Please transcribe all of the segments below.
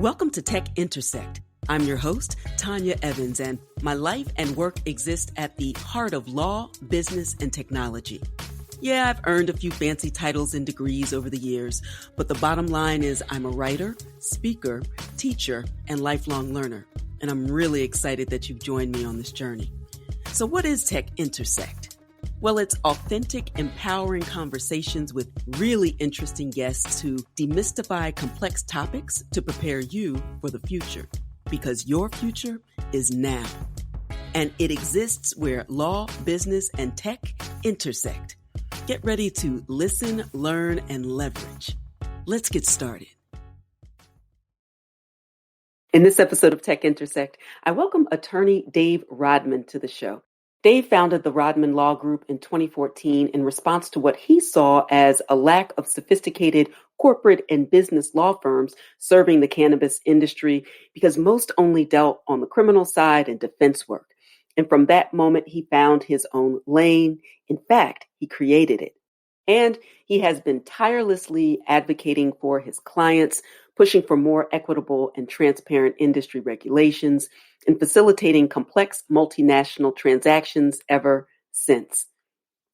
Welcome to Tech Intersect. I'm your host, Tanya Evans, and my life and work exist at the heart of law, business, and technology. Yeah, I've earned a few fancy titles and degrees over the years, but the bottom line is I'm a writer, speaker, teacher, and lifelong learner, and I'm really excited that you've joined me on this journey. So what is Tech Intersect? Well, it's authentic, empowering conversations with really interesting guests to demystify complex topics to prepare you for the future, because your future is now. And it exists where law, business, and tech intersect. Get ready to listen, learn, and leverage. Let's get started. In this episode of Tech Intersect, I welcome attorney Dave Rodman to the show. Dave founded the Rodman Law Group in 2014 in response to what he saw as a lack of sophisticated corporate and business law firms serving the cannabis industry because most only dealt on the criminal side and defense work. And from that moment, he found his own lane. In fact, he created it. And he has been tirelessly advocating for his clients, pushing for more equitable and transparent industry regulations, and facilitating complex multinational transactions ever since.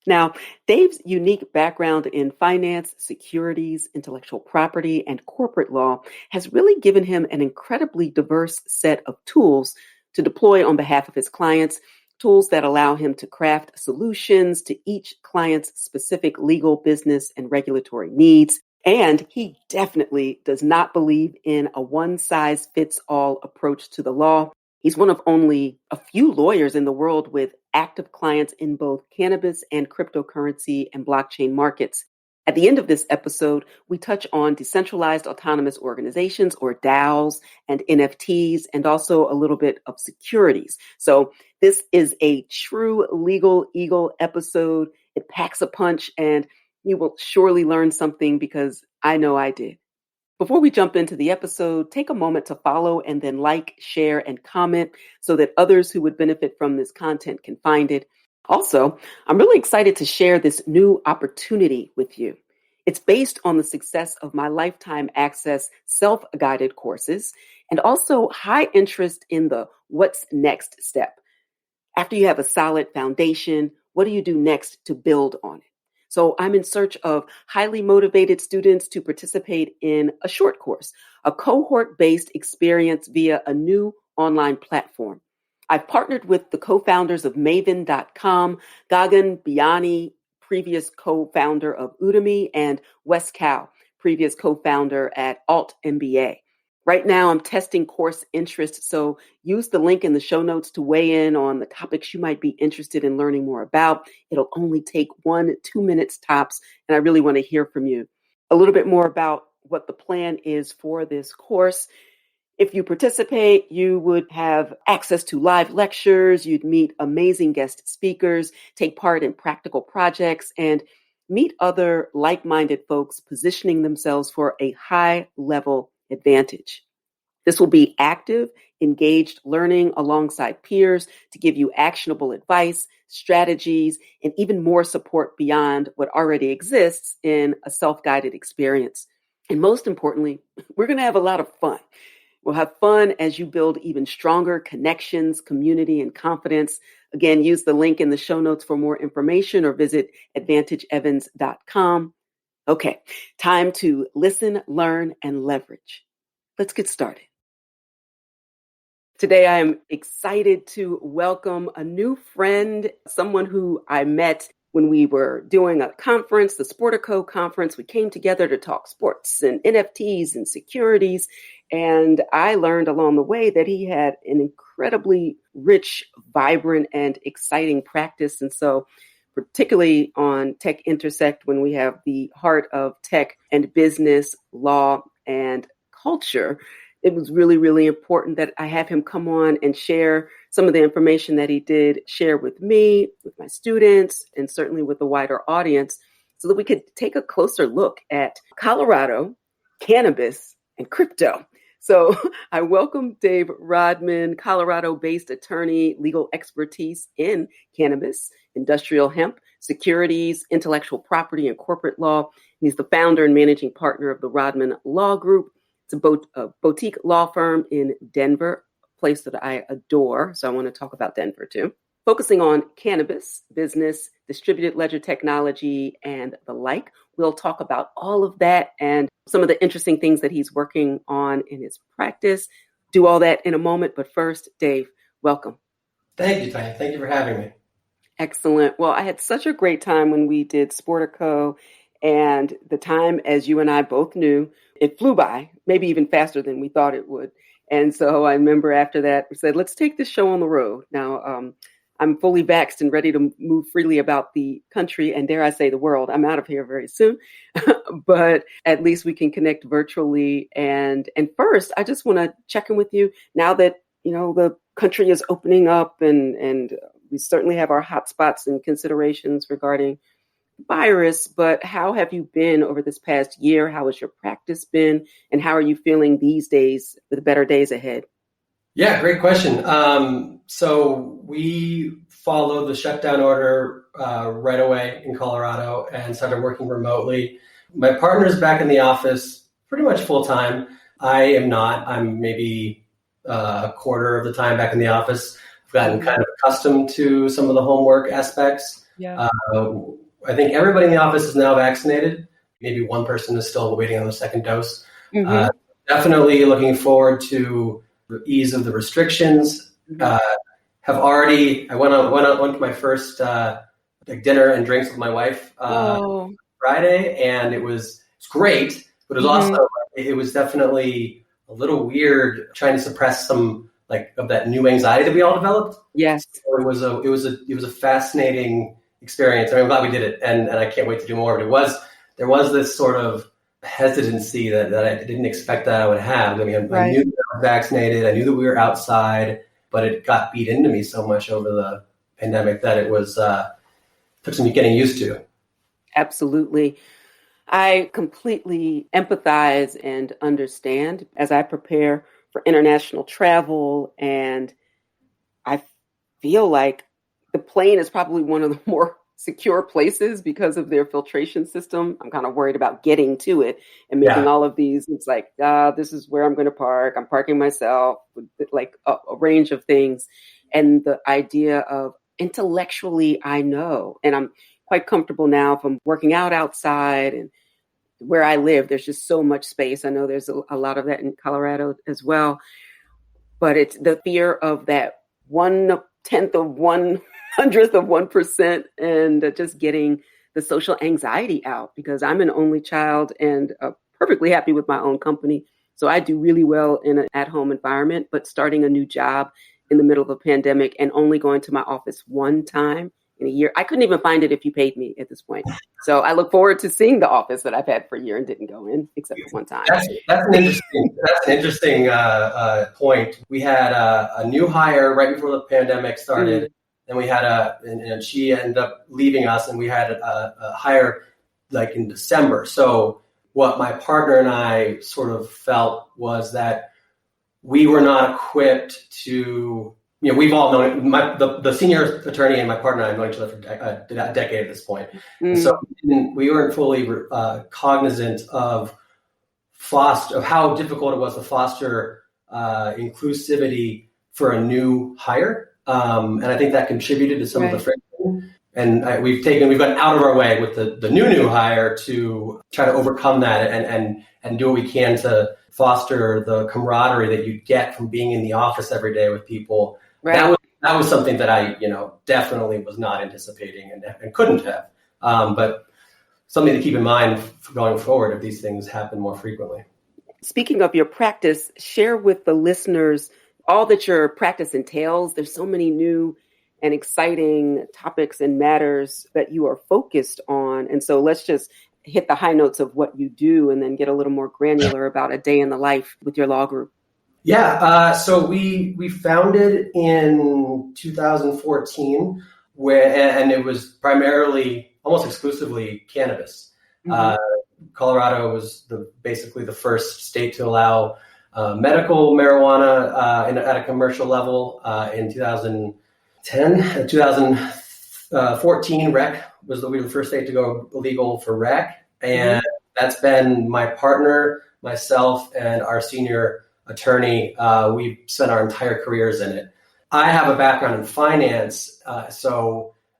Now, Dave's unique background in finance, securities, intellectual property, and corporate law has really given him an incredibly diverse set of tools to deploy on behalf of his clients, tools that allow him to craft solutions to each client's specific legal, business, and regulatory needs. And he definitely does not believe in a one-size-fits-all approach to the law. He's one of only a few lawyers in the world with active clients in both cannabis and cryptocurrency and blockchain markets. At the end of this episode, we touch on decentralized autonomous organizations, or DAOs, and NFTs, and also a little bit of securities. So this is a true legal eagle episode. It packs a punch, and you will surely learn something because I know I did. Before we jump into the episode, take a moment to follow and then like, share, and comment so that others who would benefit from this content can find it. Also, I'm really excited to share this new opportunity with you. It's based on the success of my lifetime access self-guided courses and also high interest in the what's next step. After you have a solid foundation, what do you do next to build on it? So I'm in search of highly motivated students to participate in a short course, a cohort-based experience via a new online platform. I've partnered with the co-founders of Maven.com, Gagan Biani, previous co-founder of Udemy, and Wes Cow, previous co-founder at Alt MBA. Right now, I'm testing course interest, so use the link in the show notes to weigh in on the topics you might be interested in learning more about. It'll only take 1-2 minutes tops, and I really want to hear from you. A little bit more about what the plan is for this course. If you participate, you would have access to live lectures, you'd meet amazing guest speakers, take part in practical projects, and meet other like-minded folks positioning themselves for a high-level advantage. This will be active, engaged learning alongside peers to give you actionable advice, strategies, and even more support beyond what already exists in a self-guided experience. And most importantly, we're going to have a lot of fun. We'll have fun as you build even stronger connections, community, and confidence. Again, use the link in the show notes for more information or visit advantageevans.com. Okay, time to listen, learn, and leverage. Let's get started. Today, I am excited to welcome a new friend, someone who I met when we were doing a conference, the Sportico conference. We came together to talk sports and NFTs and securities. And I learned along the way that he had an incredibly rich, vibrant, and exciting practice. And so particularly on Tech Intersect, when we have the heart of tech and business, law, and culture, it was really, really important that I have him come on and share some of the information that he did share with me, with my students, and certainly with the wider audience, so that we could take a closer look at Colorado, cannabis, and crypto. So I welcome Dave Rodman, Colorado-based attorney, legal expertise in cannabis, industrial hemp, securities, intellectual property, and corporate law. He's the founder and managing partner of the Rodman Law Group. It's a boutique law firm in Denver, a place that I adore. So I want to talk about Denver too. Focusing on cannabis, business, distributed ledger technology, and the like. We'll talk about all of that and some of the interesting things that he's working on in his practice. Do all that in a moment. But first, Dave, welcome. Thank you, Tanya. Thank you for having me. Excellent. Well, I had such a great time when we did Sportico, and the time, as you and I both knew, it flew by, maybe even faster than we thought it would. And so I remember after that, we said, let's take this show on the road. Now, I'm fully vaxxed and ready to move freely about the country and, dare I say, the world. I'm out of here very soon, but at least we can connect virtually. And first, I just want to check in with you now that, the country is opening up and we certainly have our hotspots and considerations regarding the virus, but how have you been over this past year? How has your practice been? And how are you feeling these days with better days ahead? Yeah, great question. So we followed the shutdown order right away in Colorado and started working remotely. My partner's back in the office pretty much full time. I am not. I'm maybe a quarter of the time back in the office. I've gotten kind of accustomed to some of the homework aspects. Yeah. I think everybody in the office is now vaccinated. Maybe one person is still waiting on the second dose. Definitely looking forward to the ease of the restrictions. I went to my first dinner and drinks with my wife Friday, and it's great, but it was also it was definitely a little weird trying to suppress some of that new anxiety that we all developed. Yes, so it was a fascinating experience. I'm glad we did it, and I can't wait to do more. But there was this sort of hesitancy that I didn't expect that I would have. I mean, I knew that I was vaccinated. I knew that we were outside, but it got beat into me so much over the pandemic that it was took some getting used to. Absolutely. I completely empathize and understand as I prepare for international travel, and I feel like the plane is probably one of the more secure places because of their filtration system. I'm kind of worried about getting to it and making all of these. It's like, this is where I'm going to park. I'm parking myself, like a range of things. And the idea of intellectually, I know, and I'm quite comfortable now if I'm working out outside and where I live, there's just so much space. I know there's a lot of that in Colorado as well, but it's the fear of that 1/10 of 1/100th of 1% and just getting the social anxiety out, because I'm an only child and perfectly happy with my own company. So I do really well in an at-home environment, but starting a new job in the middle of a pandemic and only going to my office one time in a year, I couldn't even find it if you paid me at this point. So I look forward to seeing the office that I've had for a year and didn't go in except for one time. That's an interesting point. We had a new hire right before the pandemic started, and we had and she ended up leaving us, and we had a hire in December. So what my partner and I sort of felt was that we were not equipped to. We've all known the senior attorney and my partner and I have known each other for a decade at this point. So we weren't fully cognizant of how difficult it was to foster inclusivity for a new hire. And I think that contributed to some of the friction. And we've gone out of our way with the new hire to try to overcome that and do what we can to foster the camaraderie that you get from being in the office every day with people. Right. That was something that I, definitely was not anticipating and couldn't have. But something to keep in mind going forward if these things happen more frequently. Speaking of your practice, share with the listeners all that your practice entails. There's so many new and exciting topics and matters that you are focused on. And so let's just hit the high notes of what you do and then get a little more granular about a day in the life with your law group. Yeah, so we founded in 2014, and it was primarily, almost exclusively, cannabis. Colorado was basically the first state to allow medical marijuana at a commercial level in 2010. 2014, rec we were the first state to go legal for rec, and that's been my partner myself and our senior attorney, we spent our entire careers in it. I have a background in finance, and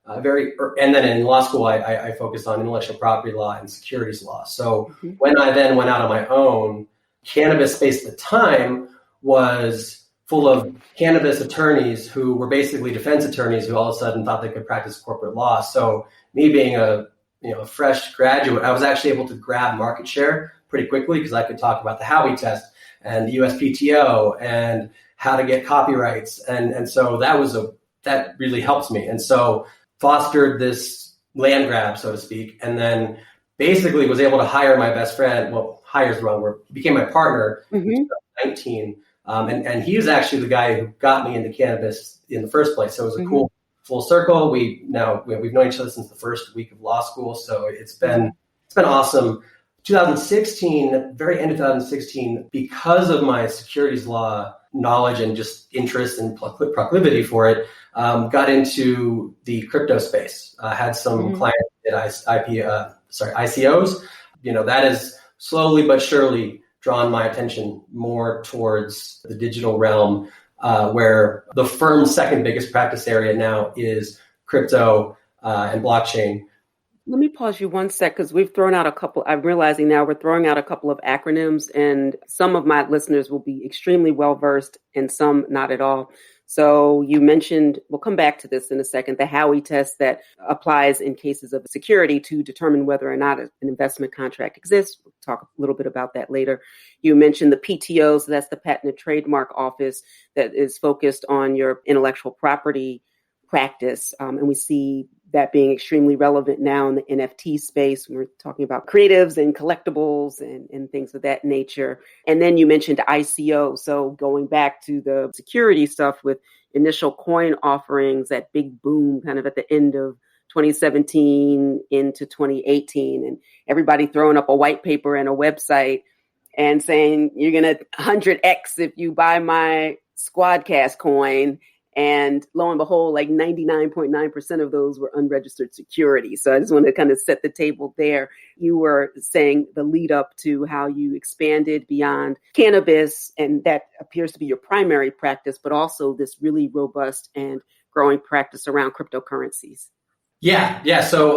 then in law school, I focused on intellectual property law and securities law. So when I then went out on my own, cannabis space at the time was full of cannabis attorneys who were basically defense attorneys who all of a sudden thought they could practice corporate law. So me being a fresh graduate, I was actually able to grab market share pretty quickly because I could talk about the Howey test and the USPTO and how to get copyrights. And so that really helps me. And so fostered this land grab, so to speak, and then basically was able to hire my best friend. Well, hire is the wrong word. He became my partner in 2019. And he was actually the guy who got me into cannabis in the first place. So it was a cool full circle. We've known each other since the first week of law school. So it's been awesome. 2016, at the very end of 2016, because of my securities law knowledge and just interest and proclivity for it, got into the crypto space. I had some clients at ICOs. That has slowly but surely drawn my attention more towards the digital realm, where the firm's second biggest practice area now is crypto and blockchain. Let me pause you one sec because we've thrown out a couple. I'm realizing now we're throwing out a couple of acronyms, and some of my listeners will be extremely well versed and some not at all. So you mentioned, we'll come back to this in a second, the Howey test that applies in cases of security to determine whether or not an investment contract exists. We'll talk a little bit about that later. You mentioned the PTO, so that's the Patent and Trademark Office that is focused on your intellectual property practice. And we see that being extremely relevant now in the NFT space when we're talking about creatives and collectibles and things of that nature. And then you mentioned ICO. So going back to the security stuff with initial coin offerings, that big boom kind of at the end of 2017 into 2018, and everybody throwing up a white paper and a website and saying, you're going to 100X if you buy my Squadcast coin. And lo and behold, like 99.9% of those were unregistered securities. So I just want to kind of set the table there. You were saying the lead up to how you expanded beyond cannabis, and that appears to be your primary practice, but also this really robust and growing practice around cryptocurrencies. Yeah. So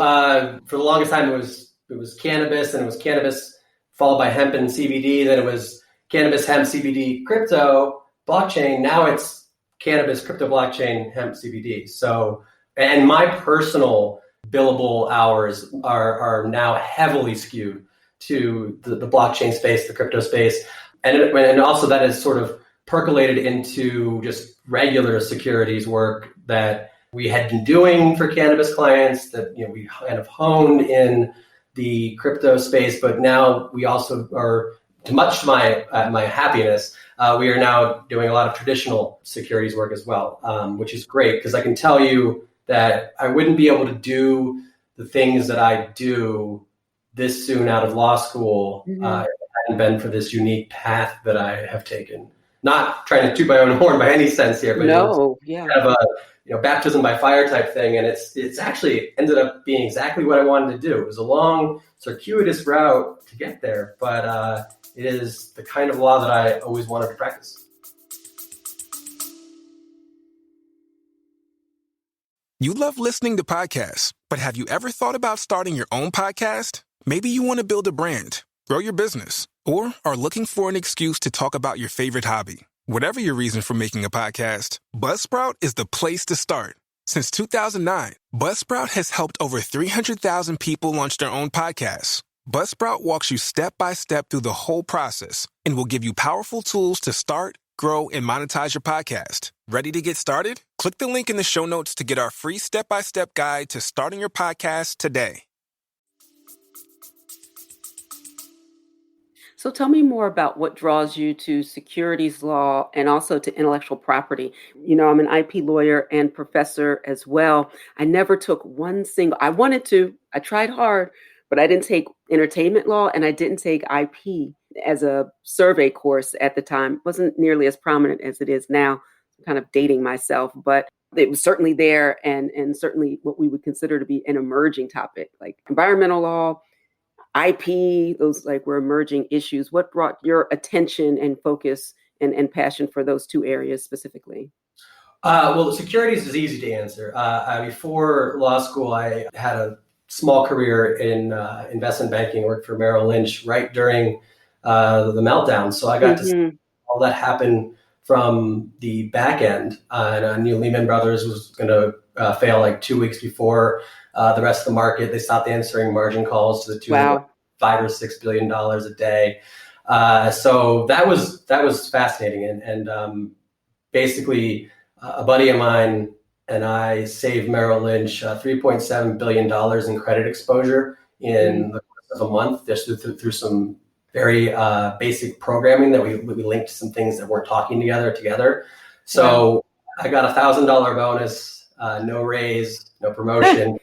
for the longest time, it was cannabis, and it was cannabis followed by hemp and CBD. Then it was cannabis, hemp, CBD, crypto, blockchain. Now it's cannabis, crypto, blockchain, hemp, CBD. So, and my personal billable hours are now heavily skewed to the blockchain space, the crypto space. And also that has sort of percolated into just regular securities work that we had been doing for cannabis clients that, we kind of honed in the crypto space, but now we also are, much to my happiness, we are now doing a lot of traditional securities work as well, which is great because I can tell you that I wouldn't be able to do the things that I do this soon out of law school if it hadn't been for this unique path that I have taken. Not trying to toot my own horn by any sense here, but kind of a baptism by fire type thing, and it's actually ended up being exactly what I wanted to do. It was a long, circuitous route to get there, but it is the kind of law that I always wanted to practice. You love listening to podcasts, but have you ever thought about starting your own podcast? Maybe you want to build a brand, grow your business, or are looking for an excuse to talk about your favorite hobby. Whatever your reason for making a podcast, Buzzsprout is the place to start. Since 2009, Buzzsprout has helped over 300,000 people launch their own podcasts. Buzzsprout walks you step by step through the whole process and will give you powerful tools to start, grow, and monetize your podcast. Ready to get started? Click the link in the show notes to get our free step-by-step guide to starting your podcast today. So tell me more about what draws you to securities law and also to intellectual property. I'm an IP lawyer and professor as well. I never took I wanted to, I tried hard, but I didn't take entertainment law and I didn't take IP as a survey course at the time. It wasn't nearly as prominent as it is now. I'm kind of dating myself, but it was certainly there and certainly what we would consider to be an emerging topic, like environmental law. IP, those like were emerging issues. What brought your attention and focus and passion for those two areas specifically? Well, securities is easy to answer. Before law school, I had a small career in investment banking, worked for Merrill Lynch right during the meltdown. So I got to see all that happen from the back end. And I knew Lehman Brothers was going to fail like 2 weeks before the rest of the market. They stopped answering margin calls to the tune of $5 or $6 billion a day. So that was fascinating. And basically, a buddy of mine and I saved Merrill Lynch $3.7 billion in credit exposure in the course of a month, just through some very basic programming that we linked to some things that weren't talking together. So I got $1,000 bonus, no raise, no promotion.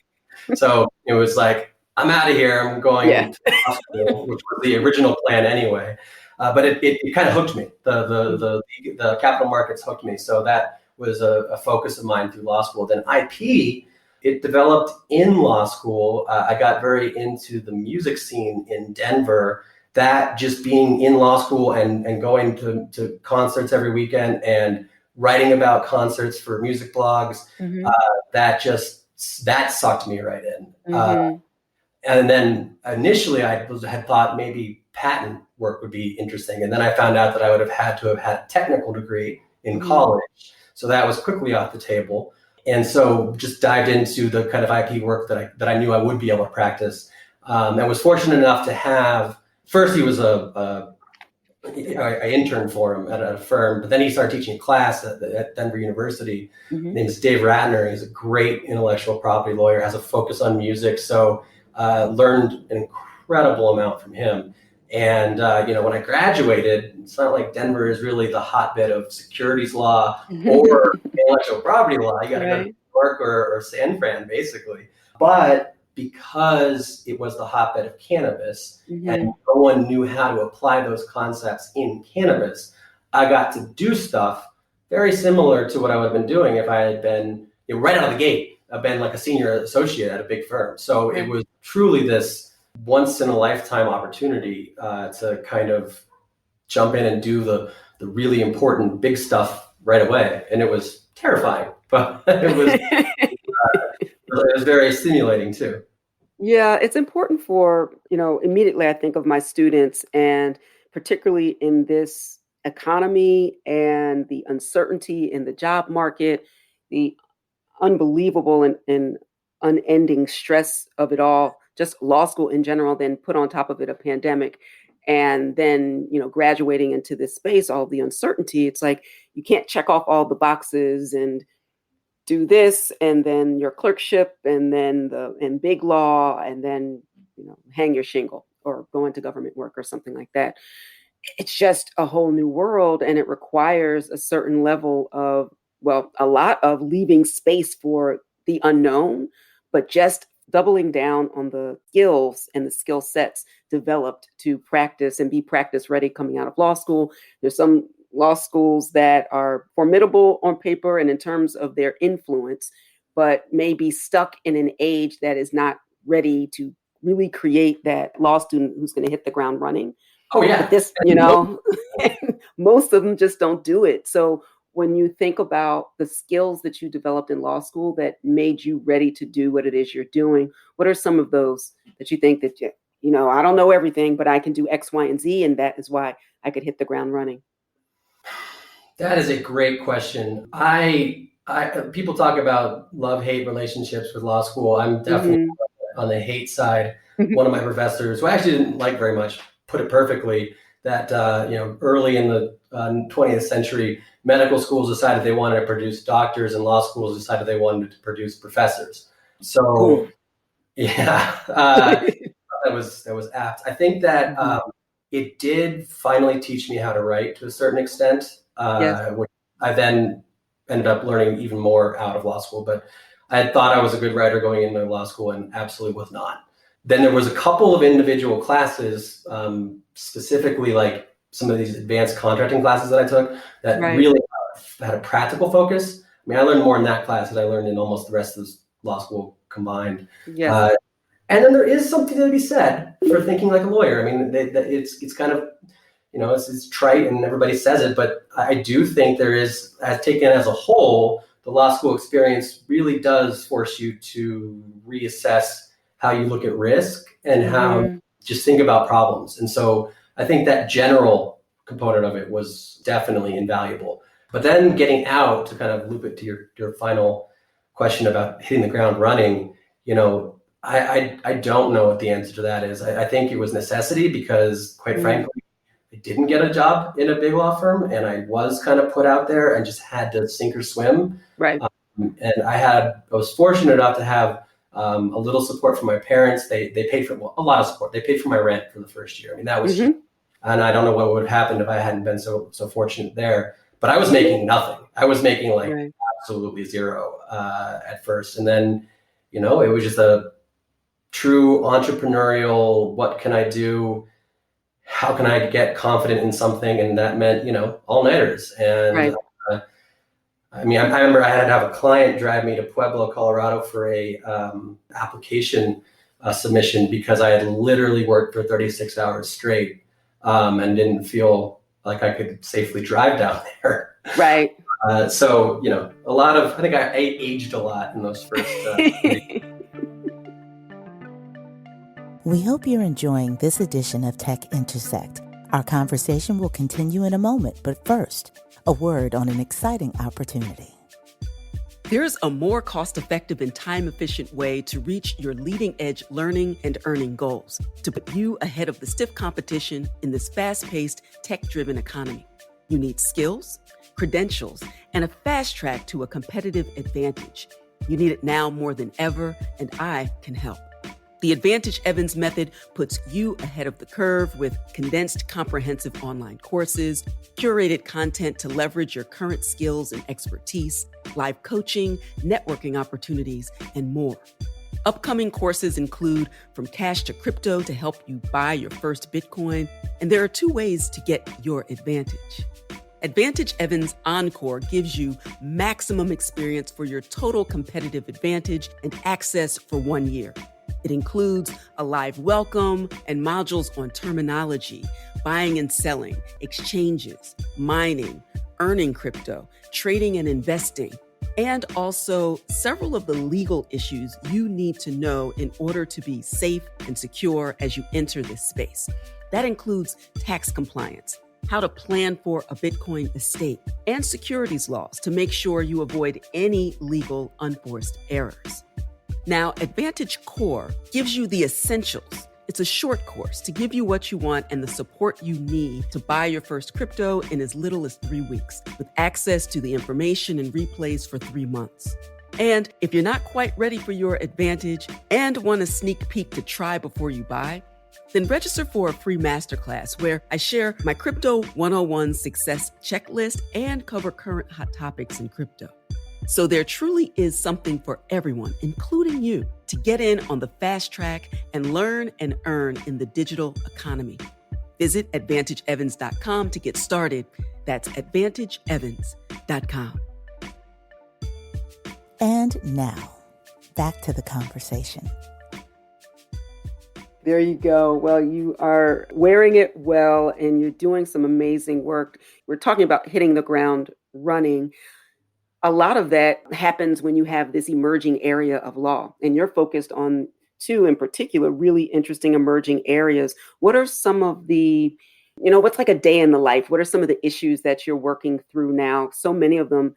So it was like, I'm out of here. I'm going to hospital, which was the original plan anyway. But it kind of hooked me. The capital markets hooked me. So that was a focus of mine through law school. Then IP, it developed in law school. I got very into the music scene in Denver. That just being in law school and going to concerts every weekend and writing about concerts for music blogs, that sucked me right in. And then initially I had thought maybe patent work would be interesting. And then I found out that I would have had to have had a technical degree in college. So that was quickly off the table. And so just dived into the kind of IP work that I knew I would be able to practice. I was fortunate enough to have, first he was I interned for him at a firm, but then he started teaching a class at Denver University. His name is Dave Rodman. He's a great intellectual property lawyer, has a focus on music. So learned an incredible amount from him. And, when I graduated, it's not like Denver is really the hotbed of securities law or intellectual property law. You got to go to New York or San Fran, basically. But because it was the hotbed of cannabis and no one knew how to apply those concepts in cannabis, I got to do stuff very similar to what I would have been doing if I had been right out of the gate. I've been like a senior associate at a big firm. So it was truly this once in a lifetime opportunity to kind of jump in and do the really important big stuff right away. And it was terrifying, but it was very stimulating too. Yeah, it's important for, immediately I think of my students, and particularly in this economy and the uncertainty in the job market, the unbelievable and unending stress of it all, just law school in general, then put on top of it a pandemic, and then, graduating into this space, all the uncertainty. It's like you can't check off all the boxes and do this, and then your clerkship, and then and big law, and then, hang your shingle or go into government work or something like that. It's just a whole new world, and it requires a certain level of, a lot of leaving space for the unknown, but just doubling down on the skills and the skill sets developed to practice and be practice ready coming out of law school. There's some law schools that are formidable on paper and in terms of their influence, but may be stuck in an age that is not ready to really create that law student who's going to hit the ground running. Oh, yeah. But this, most of them just don't do it. So when you think about the skills that you developed in law school that made you ready to do what it is you're doing, what are some of those that you think that, I don't know everything, but I can do X, Y, and Z, and that is why I could hit the ground running? That is a great question. People talk about love-hate relationships with law school. I'm definitely on the hate side. One of my professors, who I actually didn't like very much, put it perfectly that, early in the 20th century, medical schools decided they wanted to produce doctors, and law schools decided they wanted to produce professors. So, that was apt. I think that it did finally teach me how to write to a certain extent, which I then ended up learning even more out of law school. But I had thought I was a good writer going into law school and absolutely was not. Then there was a couple of individual classes, specifically like some of these advanced contracting classes that I took that really had a practical focus. I mean, I learned more in that class than I learned in almost the rest of law school combined. And then there is something to be said for thinking like a lawyer. I mean, it's kind of, it's trite and everybody says it, but I do think there is, as taken as a whole, the law school experience really does force you to reassess how you look at risk and how just think about problems. And so I think that general component of it was definitely invaluable. But then getting out, to kind of loop it to your final question about hitting the ground running, I don't know what the answer to that is. I think it was necessity because, quite frankly, I didn't get a job in a big law firm, and I was kind of put out there and just had to sink or swim. Right. And I was fortunate enough to have a little support from my parents. They paid for a lot of support. They paid for my rent for the first year. I mean, that was huge. And I don't know what would have happened if I hadn't been so fortunate there. But I was making nothing. I was making absolutely zero at first. And then, it was just a true entrepreneurial, what can I do? How can I get confident in something? And that meant, all-nighters. And I remember I had to have a client drive me to Pueblo, Colorado for a application submission because I had literally worked for 36 hours straight and didn't feel like I could safely drive down there. Right. So, a lot of, I think I aged a lot in those first We hope you're enjoying this edition of Tech Intersect. Our conversation will continue in a moment, but first, a word on an exciting opportunity. There's a more cost-effective and time-efficient way to reach your leading-edge learning and earning goals, to put you ahead of the stiff competition in this fast-paced, tech-driven economy. You need skills, credentials, and a fast track to a competitive advantage. You need it now more than ever, and I can help. The Advantage Evans method puts you ahead of the curve with condensed, comprehensive online courses, curated content to leverage your current skills and expertise, live coaching, networking opportunities, and more. Upcoming courses include From Cash to Crypto to help you buy your first Bitcoin, and there are 2 ways to get your advantage. Advantage Evans Encore gives you maximum experience for your total competitive advantage and access for 1 year. It includes a live welcome and modules on terminology, buying and selling, exchanges, mining, earning crypto, trading and investing, and also several of the legal issues you need to know in order to be safe and secure as you enter this space. That includes tax compliance, how to plan for a Bitcoin estate, and securities laws to make sure you avoid any legal unforced errors. Now, Advantage Core gives you the essentials. It's a short course to give you what you want and the support you need to buy your first crypto in as little as 3 weeks, with access to the information and replays for 3 months. And if you're not quite ready for your Advantage and want a sneak peek to try before you buy, then register for a free masterclass where I share my Crypto 101 success checklist and cover current hot topics in crypto. So there truly is something for everyone, including you, to get in on the fast track and learn and earn in the digital economy. Visit AdvantageEvans.com to get started. That's AdvantageEvans.com. And now, back to the conversation. There you go. Well, you are wearing it well, and you're doing some amazing work. We're talking about hitting the ground running. A lot of that happens when you have this emerging area of law, and you're focused on 2 in particular really interesting emerging areas. What are some of the, what's like a day in the life? What are some of the issues that you're working through now? So many of them,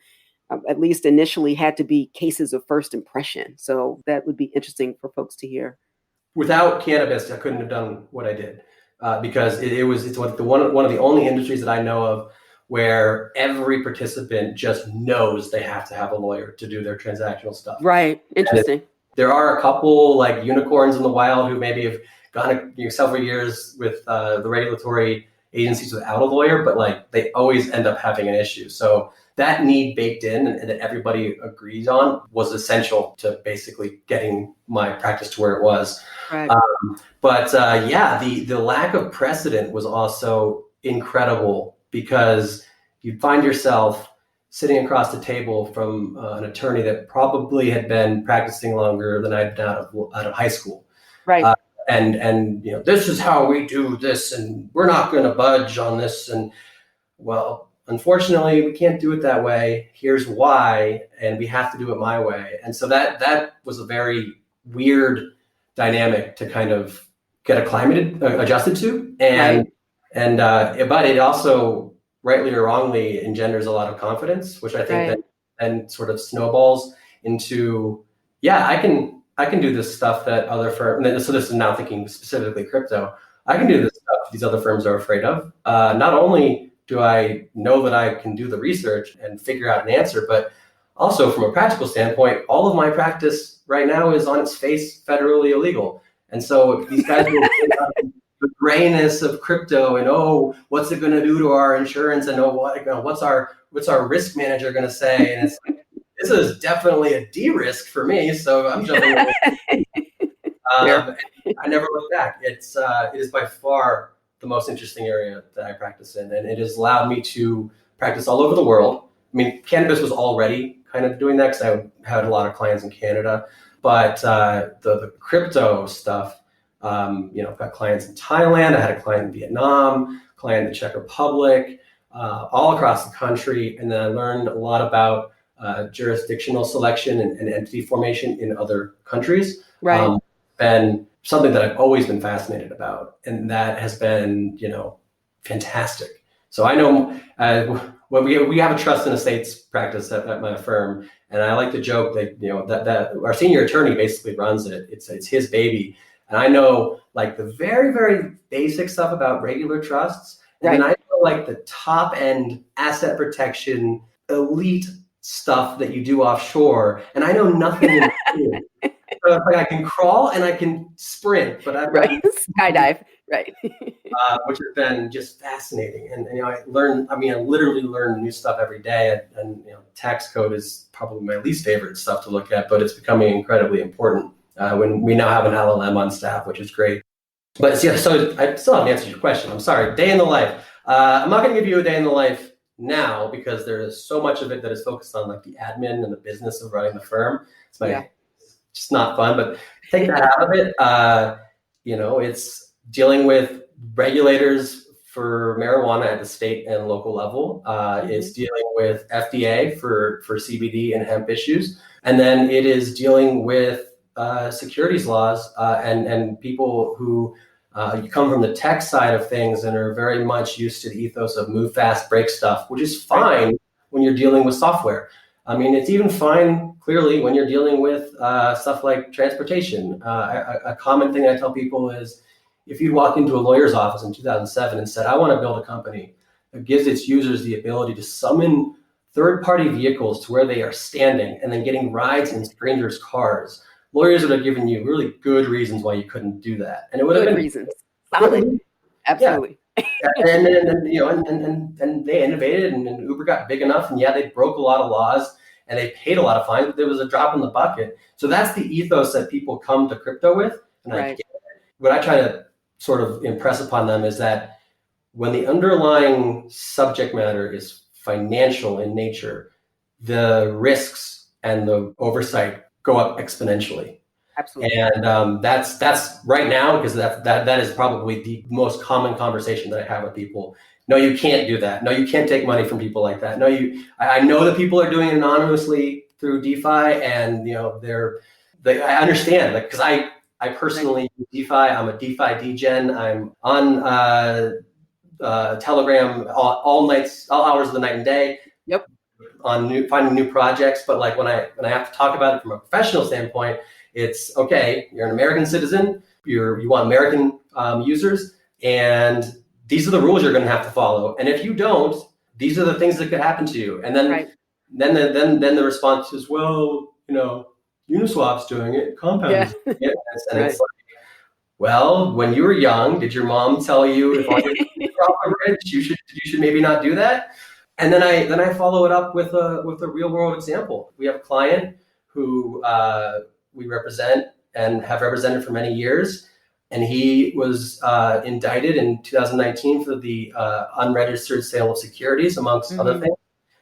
at least initially, had to be cases of first impression. So that would be interesting for folks to hear. Without cannabis, I couldn't have done what I did because it's one of the only industries that I know of where every participant just knows they have to have a lawyer to do their transactional stuff. Right. Interesting. There are a couple like unicorns in the wild who maybe have gone several years with the regulatory agencies without a lawyer, but like they always end up having an issue. So that need baked in and that everybody agrees on was essential to basically getting my practice to where it was. Right. The lack of precedent was also incredible because you'd find yourself sitting across the table from an attorney that probably had been practicing longer than I'd been out of high school. Right. And this is how we do this, and we're not going to budge on this. And well, unfortunately, we can't do it that way. Here's why, and we have to do it my way. And so that was a very weird dynamic to kind of get adjusted to, but it also, rightly or wrongly, engenders a lot of confidence, which I think that then sort of snowballs into, I can do this stuff that other firms. So this is now thinking specifically crypto. I can do this stuff these other firms are afraid of. Not only do I know that I can do the research and figure out an answer, but also from a practical standpoint, all of my practice right now is on its face federally illegal. And so these guys will the grayness of crypto and what's it going to do to our insurance, and what's our risk manager going to say? And it's like, this is definitely a de-risk for me, so I'm jumping in. I never look back. It is by far the most interesting area that I practice in, and it has allowed me to practice all over the world. I mean, Cannabis was already kind of doing that because I had a lot of clients in Canada, but the crypto stuff, I've got clients in Thailand. I had a client in Vietnam, client in the Czech Republic, all across the country, and then I learned a lot about jurisdictional selection and entity formation in other countries. Right. And something that I've always been fascinated about, and that has been, fantastic. So I know we have a trust and estates practice at my firm, and I like to joke that that our senior attorney basically runs it. It's his baby, and I know like the very, very basic stuff about regular trusts, and then I know like the top end asset protection elite stuff that you do offshore, and I know nothing in between. So it's like I can crawl and I can sprint, but skydive, right? Which has been just fascinating. And I literally learn new stuff every day. And tax code is probably my least favorite stuff to look at, but it's becoming incredibly important when we now have an LLM on staff, which is great. But so I still haven't answered your question. I'm sorry. Day in the life. I'm not going to give you a day in the life now because there is so much of it that is focused on like the admin and the business of running the firm. It's just not fun, but take that out of it. It's dealing with regulators for marijuana at the state and local level. It's dealing with FDA for CBD and hemp issues. And then it is dealing with securities laws and people who you come from the tech side of things and are very much used to the ethos of move fast, break stuff, which is fine when you're dealing with software. I mean, it's even fine, clearly, when you're dealing with stuff like transportation. A common thing I tell people is if you walk into a lawyer's office in 2007 and said, I want to build a company that gives its users the ability to summon third-party vehicles to where they are standing and then getting rides in strangers' cars, lawyers would have given you really good reasons why you couldn't do that. And it would have been reasons. Solid. Absolutely. Yeah. And they innovated, and Uber got big enough, and they broke a lot of laws and they paid a lot of fines, but there was a drop in the bucket. So that's the ethos that people come to crypto with. And what I try to sort of impress upon them is that when the underlying subject matter is financial in nature, the risks and the oversight go up exponentially. Absolutely. And that's right now, because that is probably the most common conversation that I have with people. No, you can't do that. No, you can't take money from people like that. No, I know that people are doing it anonymously through DeFi, and I understand, because I personally use DeFi. I'm a DeFi degen. I'm on Telegram all hours of the night and day. Yep. On finding new projects, but like when I have to talk about it from a professional standpoint, it's okay. You're an American citizen. You want American users, and these are the rules you're going to have to follow. And if you don't, these are the things that could happen to you. And then then the response is, well, Uniswap's doing it, Compound is doing it. And it's like, well, when you were young, did your mom tell you if all your coverage you should maybe not do that? And then I follow it up with a real world example. We have a client who we represent and have represented for many years, and he was indicted in 2019 for the unregistered sale of securities, amongst other things.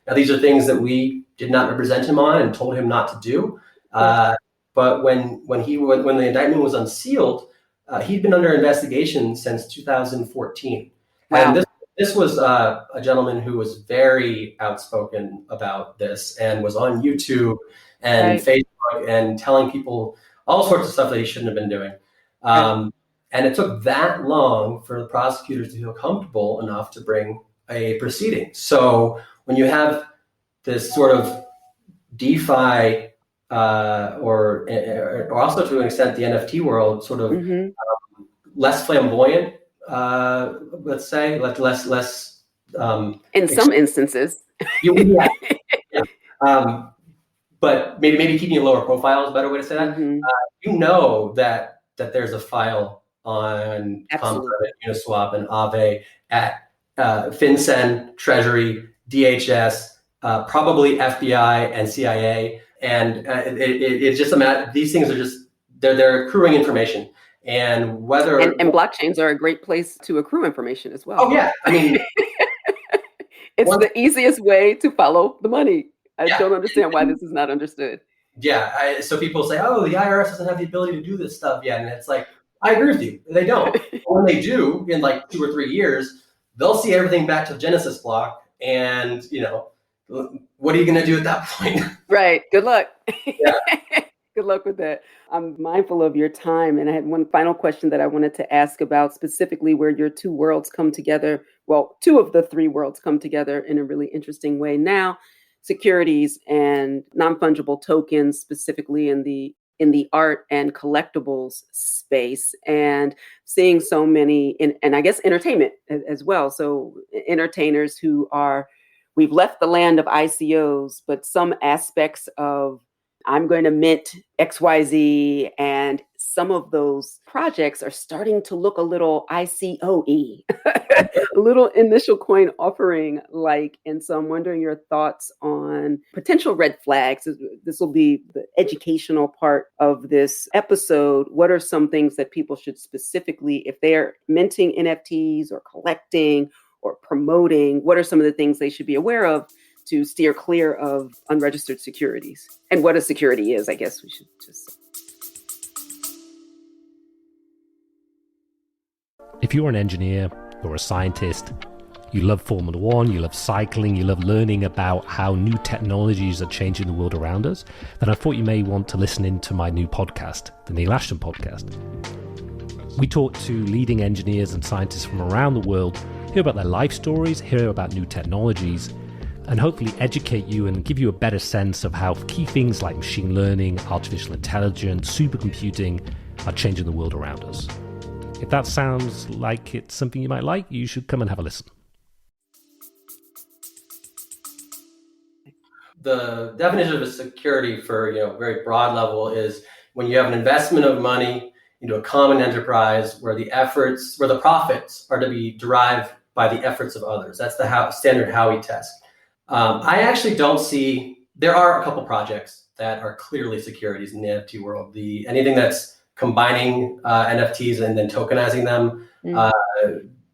Now, these are things that we did not represent him on and told him not to do. But when the indictment was unsealed, he'd been under investigation since 2014. Wow. And this was a gentleman who was very outspoken about this and was on YouTube and Facebook and telling people all sorts of stuff that he shouldn't have been doing. And it took that long for the prosecutors to feel comfortable enough to bring a proceeding. So when you have this sort of DeFi, or also to an extent the NFT world, sort of less flamboyant, let's say, less. In some instances. Yeah. But maybe keeping a lower profile is a better way to say that. You know that there's a file on Compound, Uniswap, and Aave at FinCEN, Treasury, DHS, probably FBI and CIA, and it's just a matter. These things are just they're accruing information, and whether and blockchains are a great place to accrue information as well. Oh yeah, I mean, it's the easiest way to follow the money. I don't understand why this is not understood. Yeah, so people say, "Oh, the IRS doesn't have the ability to do this stuff yet," and it's like, I agree with you, they don't. When they do, in like 2 or 3 years, they'll see everything back to the Genesis block, and what are you going to do at that point? Right. Good luck. Yeah. Good luck with that. I'm mindful of your time, and I had one final question that I wanted to ask about, specifically where your two worlds come together. Well, 2 of the 3 worlds come together in a really interesting way now. Securities and non-fungible tokens, specifically in the art and collectibles space, and seeing so many and I guess entertainment as well. So entertainers we've left the land of ICOs, but some aspects of I'm going to mint XYZ, and some of those projects are starting to look a little ICOE, a little initial coin offering like. And so I'm wondering your thoughts on potential red flags. This will be the educational part of this episode. What are some things that people should specifically, if they're minting NFTs or collecting or promoting, what are some of the things they should be aware of to steer clear of unregistered securities? And what a security is, I guess we should just say. If you're an engineer or a scientist, you love Formula One, you love cycling, you love learning about how new technologies are changing the world around us, then I thought you may want to listen into my new podcast, the Neil Ashton Podcast. We talk to leading engineers and scientists from around the world, hear about their life stories, hear about new technologies, and hopefully educate you and give you a better sense of how key things like machine learning, artificial intelligence, supercomputing are changing the world around us. If that sounds like it's something you might like, you should come and have a listen. The definition of a security for very broad level is when you have an investment of money into a common enterprise where the profits are to be derived by the efforts of others. That's the standard Howey test. I actually don't see, there are a couple projects that are clearly securities in the NFT world. Anything that's combining NFTs and then tokenizing them,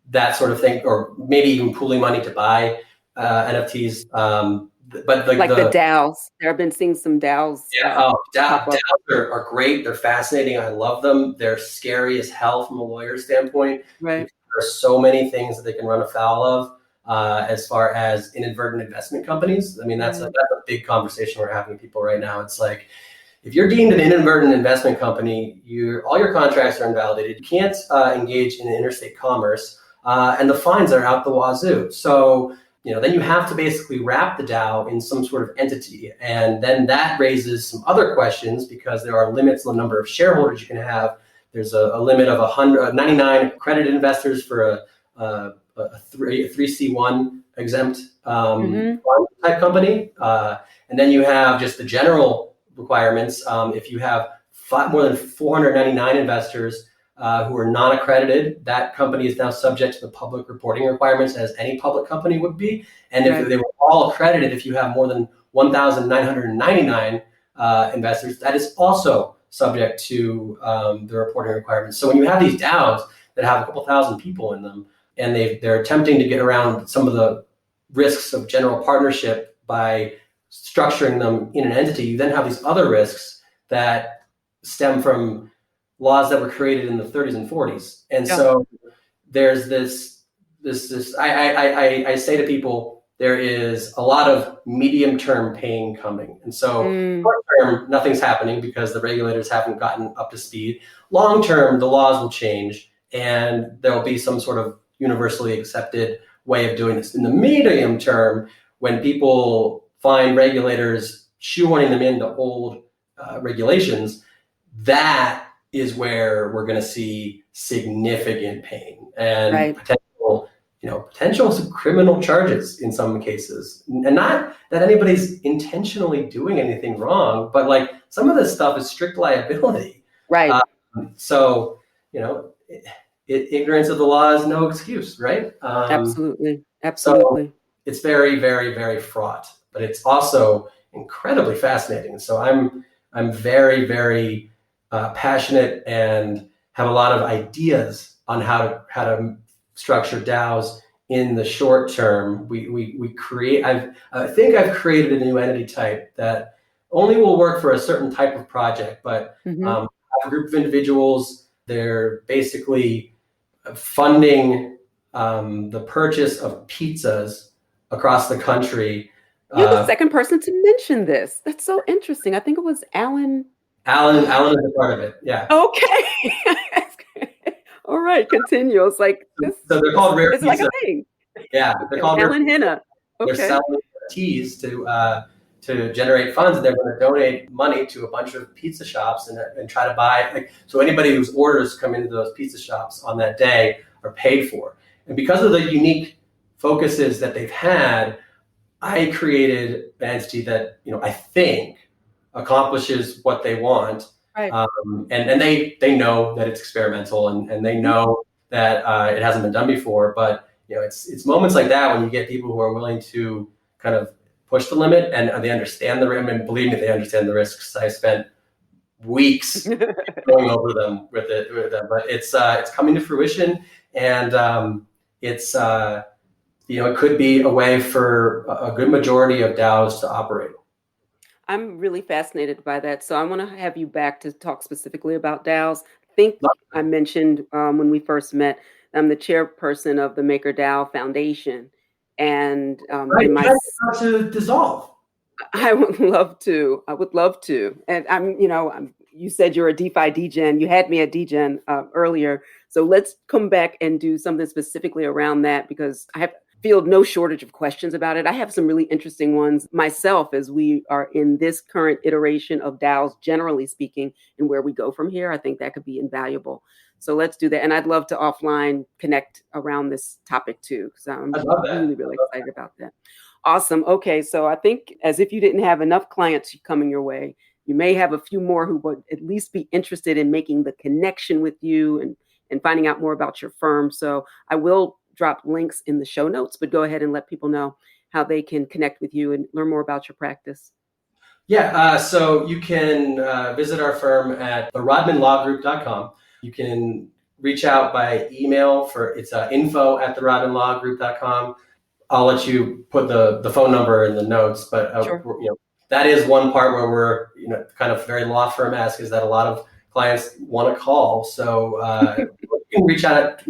that sort of thing, or maybe even pooling money to buy NFTs. But the DAOs, there have been seeing some DAOs. DAOs are great. They're fascinating. I love them. They're scary as hell from a lawyer standpoint. Right. There are so many things that they can run afoul of. As far as inadvertent investment companies, I mean, that's a big conversation we're having with people right now. It's like, if you're deemed an inadvertent investment company, all your contracts are invalidated. You can't engage in interstate commerce, and the fines are out the wazoo. So, then you have to basically wrap the DAO in some sort of entity, and then that raises some other questions because there are limits on the number of shareholders you can have. There's a limit of 99 accredited investors for a 3C1 exempt type company. And then you have just the general requirements. If you have more than 499 investors who are non-accredited, that company is now subject to the public reporting requirements as any public company would be. And if they were all accredited, if you have more than 1,999 investors, that is also subject to the reporting requirements. So when you have these DAOs that have a couple thousand people in them, and they're attempting to get around some of the risks of general partnership by structuring them in an entity, you then have these other risks that stem from laws that were created in the 30s and 40s. And so there's this, I say to people, there is a lot of medium-term pain coming. And so short-term, nothing's happening because the regulators haven't gotten up to speed. Long-term, the laws will change and there'll be some sort of universally accepted way of doing this. In the medium term, when people find regulators shoehorning them into old regulations, that is where we're going to see significant pain and potential criminal charges in some cases. And not that anybody's intentionally doing anything wrong, but like some of this stuff is strict liability. Right. So, ignorance of the law is no excuse, right? Absolutely. So it's very, very, very fraught, but it's also incredibly fascinating. So I'm very, very passionate and have a lot of ideas on how to structure DAOs in the short term. We create. I think I've created a new entity type that only will work for a certain type of project, but a group of individuals, they're basically funding the purchase of pizzas across the country. You're the second person to mention this. That's so interesting. I think it was Alan. Alan is a part of it. Yeah. Okay. All right. Continue. It's like this. So they're called rare. It's pizza. like a thing. Yeah, they're called Alan Henna. Okay. They're selling teas to generate funds, and they're going to donate money to a bunch of pizza shops and try to buy. So anybody whose orders come into those pizza shops on that day are paid for. And because of the unique focuses that they've had, I created an entity that I think accomplishes what they want. Right. And they know that it's experimental and they know that it hasn't been done before. But it's moments like that when you get people who are willing to kind of push the limit and they understand the risk. And believe me, they understand the risks. I spent weeks going over them with them, but it's coming to fruition, and it could be a way for a good majority of DAOs to operate. I'm really fascinated by that. So I want to have you back to talk specifically about DAOs. I think I mentioned when we first met, I'm the chairperson of the MakerDAO Foundation. And to dissolve. I would love to. And you said you're a DeFi DGen. You had me at DGen earlier. So let's come back and do something specifically around that, because I feel no shortage of questions about it. I have some really interesting ones myself as we are in this current iteration of DAOs, generally speaking, and where we go from here. I think that could be invaluable. So let's do that. And I'd love to offline connect around this topic too, because I'm really, really excited about that. Awesome. Okay. So I think as if you didn't have enough clients coming your way, you may have a few more who would at least be interested in making the connection with you and finding out more about your firm. So I will drop links in the show notes, but go ahead and let people know how they can connect with you and learn more about your practice. Yeah. So you can visit our firm at therodmanlawgroup.com. You can reach out by email it's info@therodmanlawgroup.com. I'll let you put the phone number in the notes, but Sure. That is one part where we're kind of very law firm-esque, is that a lot of clients want to call. So you can reach out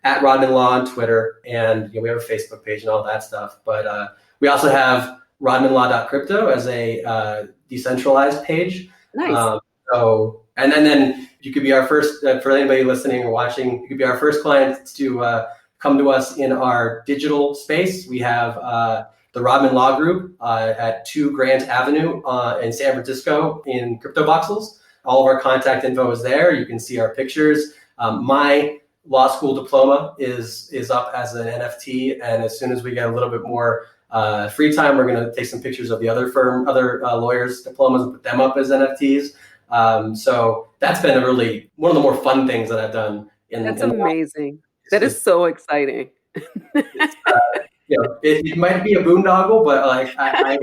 at Rodman Law on Twitter, and we have a Facebook page and all that stuff. But we also have rodmanlaw.crypto as a decentralized page. Nice. And then you could be our first, for anybody listening or watching, you could be our first client to come to us in our digital space. We have the Rodman Law Group at 2 Grant Avenue in San Francisco in Crypto Voxels. All of our contact info is there. You can see our pictures. My law school diploma is up as an NFT, and as soon as we get a little bit more free time, we're going to take some pictures of the other lawyers' diplomas and put them up as NFTs. So that's been really one of the more fun things that I've done. That's amazing. That is so exciting. It might be a boondoggle, but I've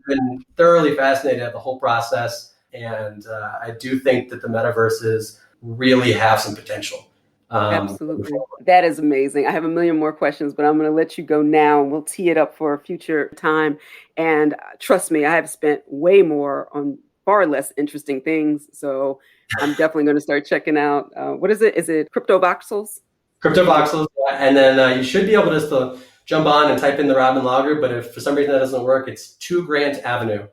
been thoroughly fascinated at the whole process, and I do think that the metaverses really have some potential. Absolutely. That is amazing. I have a million more questions, but I'm going to let you go now, and we'll tee it up for a future time. And trust me, I have spent way more on far less interesting things. So I'm definitely going to start checking out. What is it? Is it Crypto Voxels? Crypto Voxels, and then you should be able to still jump on and type in the Rodman Law Group. But if for some reason that doesn't work, it's 2 Grant Avenue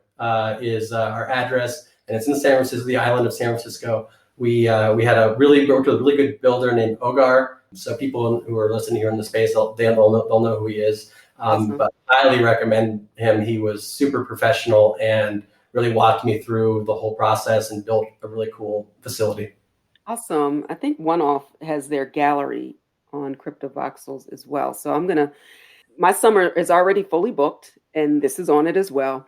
is our address, and it's in San Francisco, the island of San Francisco. We worked with a really good builder named Ogar. So people who are listening here in the space, they'll know who he is. Awesome. But I highly recommend him. He was super professional and really walked me through the whole process and built a really cool facility. Awesome. I think One Off has their gallery on Crypto Voxels as well. So my summer is already fully booked, and this is on it as well.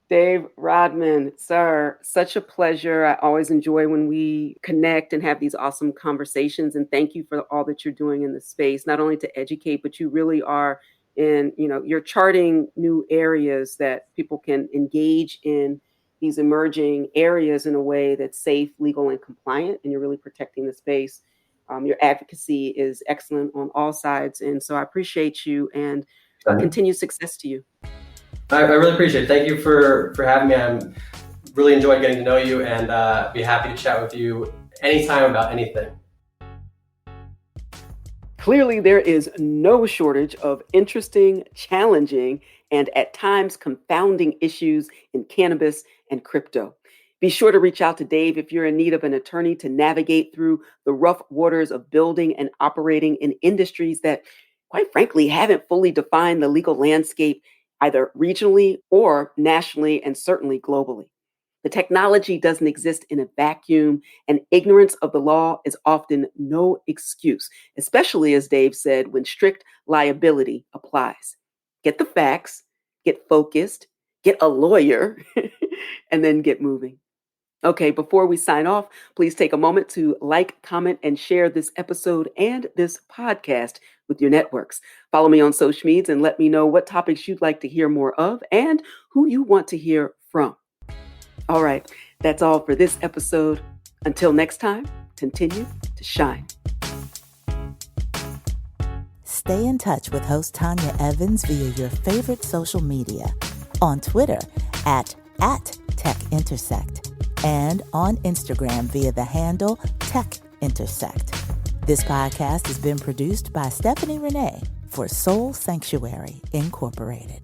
Dave Rodman, sir, such a pleasure. I always enjoy when we connect and have these awesome conversations. And thank you for all that you're doing in this space, not only to educate, but you really are you're charting new areas that people can engage in these emerging areas in a way that's safe, legal, and compliant. And you're really protecting the space. Your advocacy is excellent on all sides. And so I appreciate you, and continued success to you. I really appreciate it. Thank you for having me. I'm really enjoyed getting to know you, and be happy to chat with you anytime about anything. Clearly, there is no shortage of interesting, challenging, and at times confounding issues in cannabis and crypto. Be sure to reach out to Dave if you're in need of an attorney to navigate through the rough waters of building and operating in industries that, quite frankly, haven't fully defined the legal landscape either regionally or nationally, and certainly globally. The technology doesn't exist in a vacuum, and ignorance of the law is often no excuse, especially, as Dave said, when strict liability applies. Get the facts, get focused, get a lawyer, and then get moving. Okay, before we sign off, please take a moment to like, comment, and share this episode and this podcast with your networks. Follow me on social media and let me know what topics you'd like to hear more of and who you want to hear from. All right, that's all for this episode. Until next time, continue to shine. Stay in touch with host Tanya Evans via your favorite social media. On Twitter at Tech Intersect. And on Instagram via the handle Tech Intersect. This podcast has been produced by Stephanie Renee for Soul Sanctuary Incorporated.